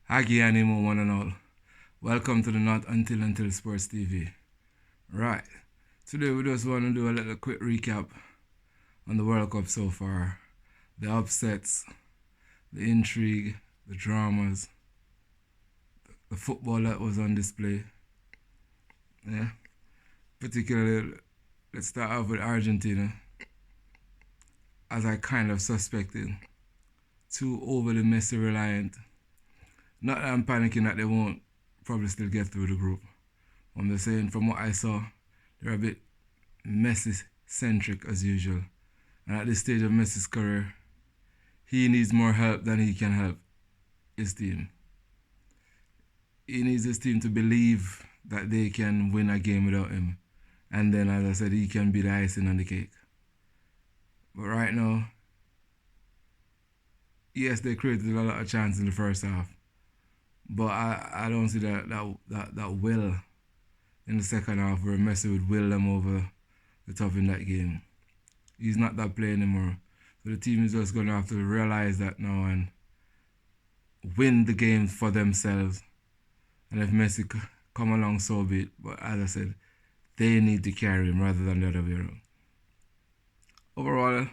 Aggie Animo, one and all. Welcome to the Not Until Sports TV. Right, today we just want to do a little quick recap on the World Cup so far. The upsets, the intrigue, the dramas, the football that was on display. Yeah, particularly, let's start off with Argentina. As I kind of suspected, too overly Messi reliant. Not that I'm panicking that they won't probably still get through the group. I'm just saying, from what I saw, they're a bit Messi-centric as usual. And at this stage of Messi's career, he needs more help than he can help his team. He needs his team to believe that they can win a game without him. And then, as I said, he can be the icing on the cake. But right now, yes, they created a lot of chances in the first half. But I don't see that will in the second half where Messi would will them over the top in that game. He's not that player anymore. So the team is just going to have to realize that now and win the game for themselves. And if Messi come along, so be it. But as I said, they need to carry him rather than the other way around. Overall,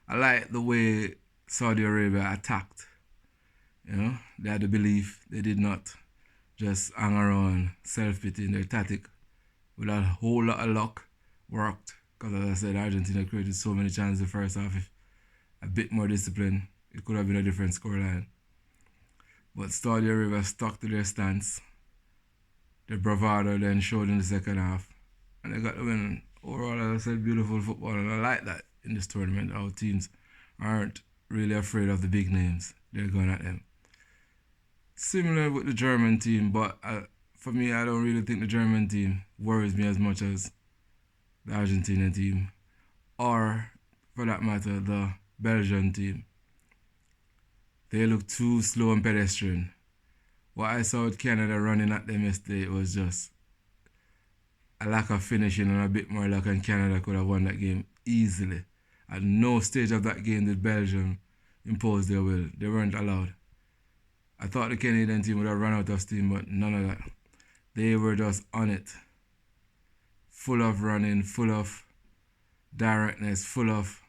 I like the way Saudi Arabia attacked. You know, they had the belief. They did not just hang around self-pitying. Their tactic with a whole lot of luck worked. Because as I said, Argentina created so many chances the first half. If a bit more discipline, it could have been a different scoreline. But Saudi Arabia stuck to their stance. Their bravado then showed in the second half. And they got the win. Overall, as I said, beautiful football. And I like that in this tournament. Our teams aren't really afraid of the big names. They're going at them. Similar with the German team, but for me, I don't really think the German team worries me as much as the Argentinian team, or for that matter, the Belgian team. They look too slow and pedestrian. What I saw with Canada running at them yesterday was just a lack of finishing and a bit more luck, and Canada could have won that game easily. At no stage of that game did Belgium impose their will. They weren't allowed. I thought the Canadian team would have run out of steam, but none of that. They were just on it. Full of running, full of directness, full of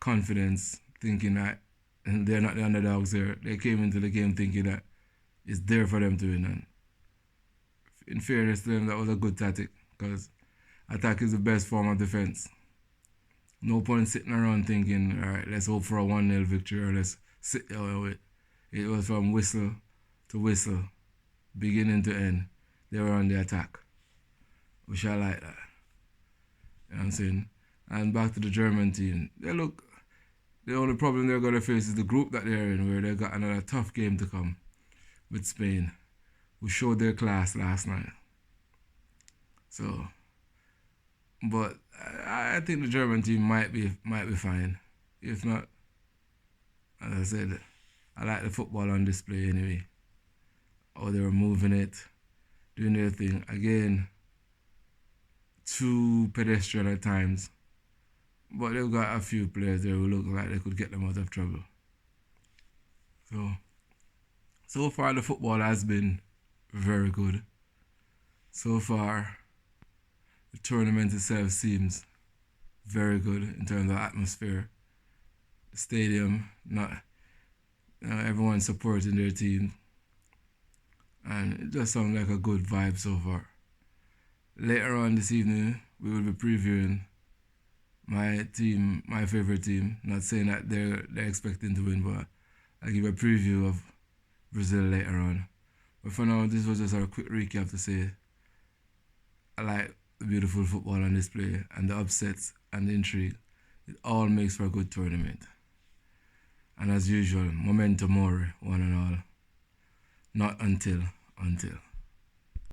confidence, thinking that they're not the underdogs there. They came into the game thinking that it's there for them to win. And in fairness to them, that was a good tactic, because attack is the best form of defense. No point sitting around thinking, all right, let's hope for a 1-0 victory, or let's sit there with it. It was from whistle to whistle, beginning to end. They were on the attack. Which I like that. You know what I'm saying? And back to the German team. The only problem they're going to face is the group that they're in, where they got another tough game to come with Spain, who showed their class last night. So, but I think the German team might be fine. If not, as I said, I like the football on display anyway. How they were moving it, doing their thing. Again, too pedestrian at times. But they've got a few players there who look like they could get them out of trouble. So far the football has been very good. So far, the tournament itself seems very good in terms of atmosphere. The stadium, not everyone supporting their team, and it just sounds like a good vibe so far. Later on this evening, we will be previewing my team, my favorite team. Not saying that they're expecting to win, but I'll give a preview of Brazil later on. But for now, this was just a quick recap to say I like the beautiful football on display and the upsets and the intrigue. It all makes for a good tournament. And as usual, memento mori, one and all. Not until.